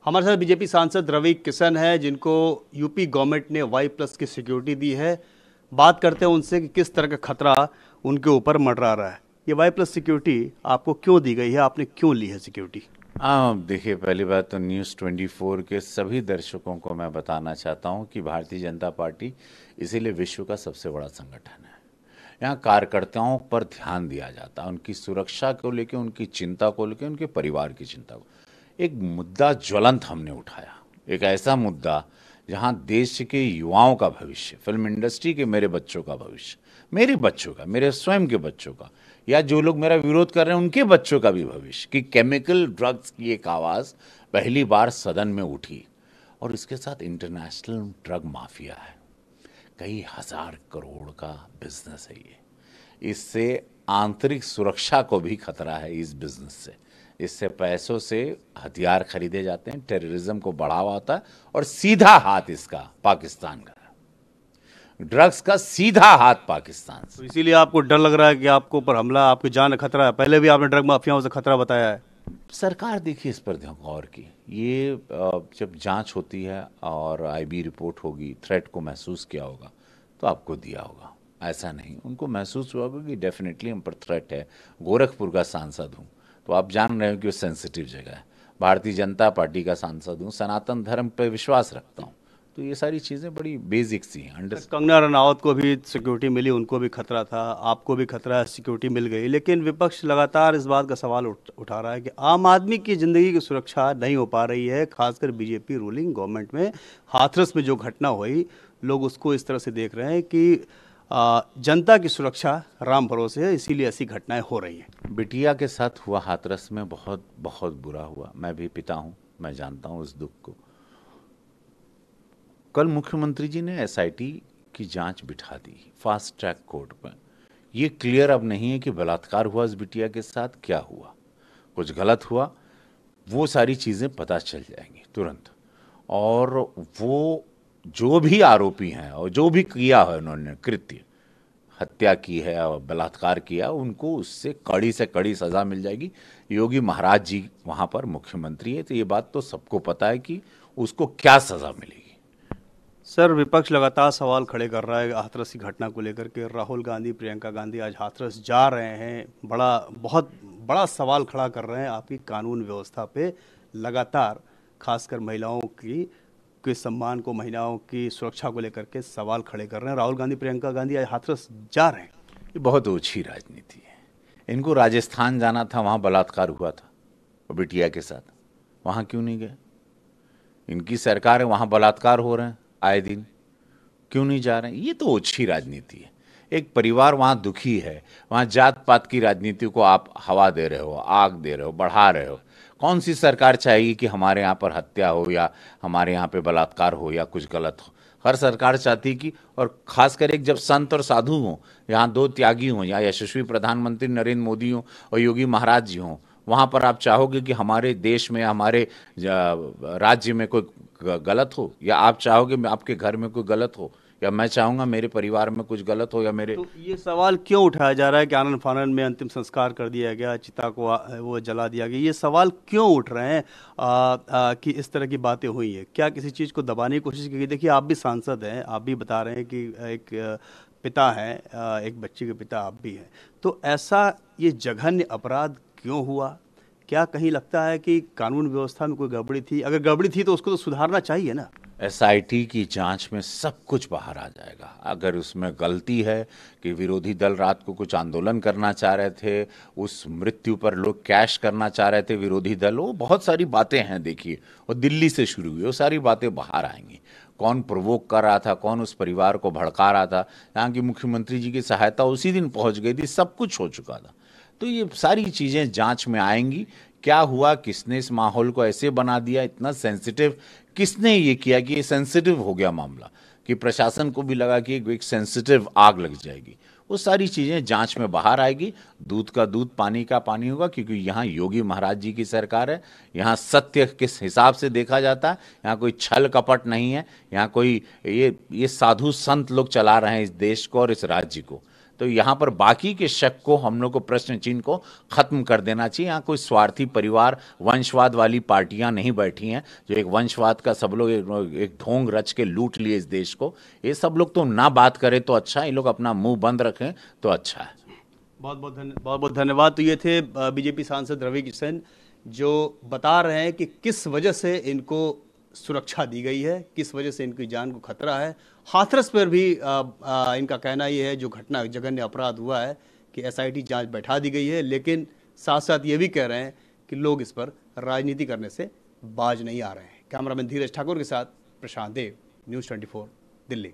हमारे साथ बीजेपी सांसद रवि किशन है, जिनको यूपी गवर्नमेंट ने Y+ की सिक्योरिटी दी है। बात करते हैं उनसे कि किस तरह का खतरा उनके ऊपर मंडरा रहा है। ये Y+ सिक्योरिटी आपको क्यों दी गई है, आपने क्यों ली है सिक्योरिटी? देखिए, पहली बात तो न्यूज़ 24 के सभी दर्शकों को मैं बताना चाहता हूं कि भारतीय जनता पार्टी इसीलिए विश्व का सबसे बड़ा संगठन है। यहाँ कार्यकर्ताओं पर ध्यान दिया जाता है, उनकी सुरक्षा को लेकर, उनकी चिंता को लेकर, उनके परिवार की चिंता को। एक मुद्दा ज्वलंत हमने उठाया, एक ऐसा मुद्दा जहाँ देश के युवाओं का भविष्य, फिल्म इंडस्ट्री के मेरे बच्चों का भविष्य, मेरे बच्चों का, मेरे स्वयं के बच्चों का, या जो लोग मेरा विरोध कर रहे हैं उनके बच्चों का भी भविष्य, कि केमिकल ड्रग्स की एक आवाज़ पहली बार सदन में उठी। और इसके साथ इंटरनेशनल ड्रग माफिया है, कई हजार करोड़ का बिजनेस है ये। इससे आंतरिक सुरक्षा को भी खतरा है इस बिजनेस से। इससे पैसों से हथियार खरीदे जाते हैं, टेररिज्म को बढ़ावा होता है, और सीधा हाथ इसका पाकिस्तान का, ड्रग्स का सीधा हाथ पाकिस्तान तो से। इसीलिए आपको डर लग रहा है कि आपको ऊपर हमला, आपकी जान का खतरा है। पहले भी आपने ड्रग माफियाओं से खतरा बताया है। सरकार देखिए इस पर गौर की, ये जब जांच होती है और आईबी रिपोर्ट होगी, थ्रेट को महसूस किया होगा तो आपको दिया होगा। ऐसा नहीं, उनको महसूस हुआ होगा कि डेफिनेटली हम पर थ्रेट है। गोरखपुर का सांसद हूँ तो आप जान रहे हो कि वो सेंसिटिव जगह है। भारतीय जनता पार्टी का सांसद हूँ, सनातन धर्म पर विश्वास रखता हूँ, तो ये सारी चीज़ें बड़ी बेसिक सी हैं। कंगना रनावत को भी सिक्योरिटी मिली, उनको भी खतरा था, आपको भी खतरा है, सिक्योरिटी मिल गई। लेकिन विपक्ष लगातार इस बात का सवाल उठा रहा है कि आम आदमी की जिंदगी की सुरक्षा नहीं हो पा रही है। खासकर बीजेपी रूलिंग गवर्नमेंट में हाथरस में जो घटना हुई, लोग उसको इस तरह से देख रहे हैं कि जनता की सुरक्षा राम भरोसे है, इसीलिए ऐसी घटनाएं हो रही हैं। बिटिया के साथ हुआ हाथरस में बहुत बहुत बुरा हुआ। मैं भी पिता हूँ, मैं जानता हूँ उस दुख को। कल मुख्यमंत्री जी ने एसआईटी की जांच बिठा दी फास्ट ट्रैक कोर्ट पर। यह क्लियर अब नहीं है कि बलात्कार हुआ इस बिटिया के साथ, क्या हुआ, कुछ गलत हुआ, वो सारी चीज़ें पता चल जाएंगी तुरंत। और वो जो भी आरोपी हैं और जो भी किया है उन्होंने कृत्य, हत्या की है और बलात्कार किया, उनको उससे कड़ी से कड़ी सज़ा मिल जाएगी। योगी महाराज जी वहाँ पर मुख्यमंत्री है तो ये बात तो सबको पता है कि उसको क्या सज़ा मिलेगी। सर, विपक्ष लगातार सवाल खड़े कर रहा है हाथरस की घटना को लेकर के। राहुल गांधी, प्रियंका गांधी आज हाथरस जा रहे हैं, बहुत बड़ा सवाल खड़ा कर रहे हैं आपकी कानून व्यवस्था पे। लगातार खासकर महिलाओं की के सम्मान को, महिलाओं की सुरक्षा को लेकर के सवाल खड़े कर रहे हैं। राहुल गांधी, प्रियंका गांधी आज हाथरस जा रहे हैं। ये बहुत ओछी राजनीति है। इनको राजस्थान जाना था, वहाँ बलात्कार हुआ था और बिटिया के साथ, वहाँ क्यों नहीं गए? इनकी सरकार है, वहाँ बलात्कार हो रहे हैं आए दिन, क्यों नहीं जा रहे हैं? ये तो ओछी राजनीति है। एक परिवार वहाँ दुखी है, वहाँ जात पात की राजनीति को आप हवा दे रहे हो, आग दे रहे हो, बढ़ा रहे हो। कौन सी सरकार चाहेगी कि हमारे यहाँ पर हत्या हो या हमारे यहाँ पे बलात्कार हो या कुछ गलत हो? हर सरकार चाहती कि, और खासकर एक जब संत और साधु हों, यहाँ दो त्यागी हों, या यशस्वी प्रधानमंत्री नरेंद्र मोदी हों और योगी महाराज जी हों, वहाँ पर आप चाहोगे कि हमारे देश में, हमारे राज्य में कोई गलत हो? या आप चाहोगे आपके घर में कोई गलत हो? या मैं चाहूँगा मेरे परिवार में कुछ गलत हो? या मेरे तो ये सवाल क्यों उठाया जा रहा है कि आनन फानन में अंतिम संस्कार कर दिया गया, चिता को वो जला दिया गया? ये सवाल क्यों उठ रहे हैं कि इस तरह की बातें हुई है? क्या किसी चीज़ को दबाने की कोशिश की गई? देखिए, आप भी सांसद हैं, आप भी बता रहे हैं कि एक पिता हैं, एक बच्ची के पिता आप भी हैं। तो ऐसा ये जघन्य अपराध क्यों हुआ? क्या कहीं लगता है कि कानून व्यवस्था में कोई गड़बड़ी थी? अगर गड़बड़ी थी तो उसको तो सुधारना चाहिए ना। एसआईटी की जांच में सब कुछ बाहर आ जाएगा। अगर उसमें गलती है कि विरोधी दल रात को कुछ आंदोलन करना चाह रहे थे, उस मृत्यु पर लोग कैश करना चाह रहे थे विरोधी दल, वो बहुत सारी बातें हैं देखिए, और दिल्ली से शुरू हुई, वो सारी बातें बाहर आएंगी। कौन प्रोवोक कर रहा था, कौन उस परिवार को भड़का रहा था, यहाँ की मुख्यमंत्री जी की सहायता उसी दिन पहुंच गई थी, सब कुछ हो चुका था। तो ये सारी चीज़ें जांच में आएंगी। क्या हुआ, किसने इस माहौल को ऐसे बना दिया, इतना सेंसिटिव किसने ये किया कि ये सेंसिटिव हो गया मामला, कि प्रशासन को भी लगा कि एक सेंसिटिव आग लग जाएगी। वो सारी चीज़ें जांच में बाहर आएगी। दूध का दूध, पानी का पानी होगा, क्योंकि यहाँ योगी महाराज जी की सरकार है। यहाँ सत्य किस हिसाब से देखा जाता है, यहाँ कोई छल कपट नहीं है, यहाँ कोई ये साधु संत लोग चला रहे हैं इस देश को और इस राज्य को। तो यहाँ पर बाकी के शक को, हम लोग को प्रश्न चिन्ह को खत्म कर देना चाहिए। यहाँ कोई स्वार्थी परिवार, वंशवाद वाली पार्टियां नहीं बैठी हैं जो एक वंशवाद का सब लोग एक ढोंग रच के लूट लिए इस देश को। ये सब लोग तो ना बात करें तो अच्छा है, ये लोग अपना मुंह बंद रखें तो अच्छा है। बहुत बहुत धन्यवाद। तो ये थे बीजेपी सांसद रवि किशन, जो बता रहे हैं कि किस वजह से इनको सुरक्षा दी गई है, किस वजह से इनकी जान को खतरा है। हाथरस पर भी इनका कहना ये है, जो घटना जघन्य अपराध हुआ है, कि एसआईटी जांच बैठा दी गई है, लेकिन साथ साथ ये भी कह रहे हैं कि लोग इस पर राजनीति करने से बाज नहीं आ रहे हैं। कैमरामैन धीरज ठाकुर के साथ प्रशांत देव, न्यूज़ 24, दिल्ली।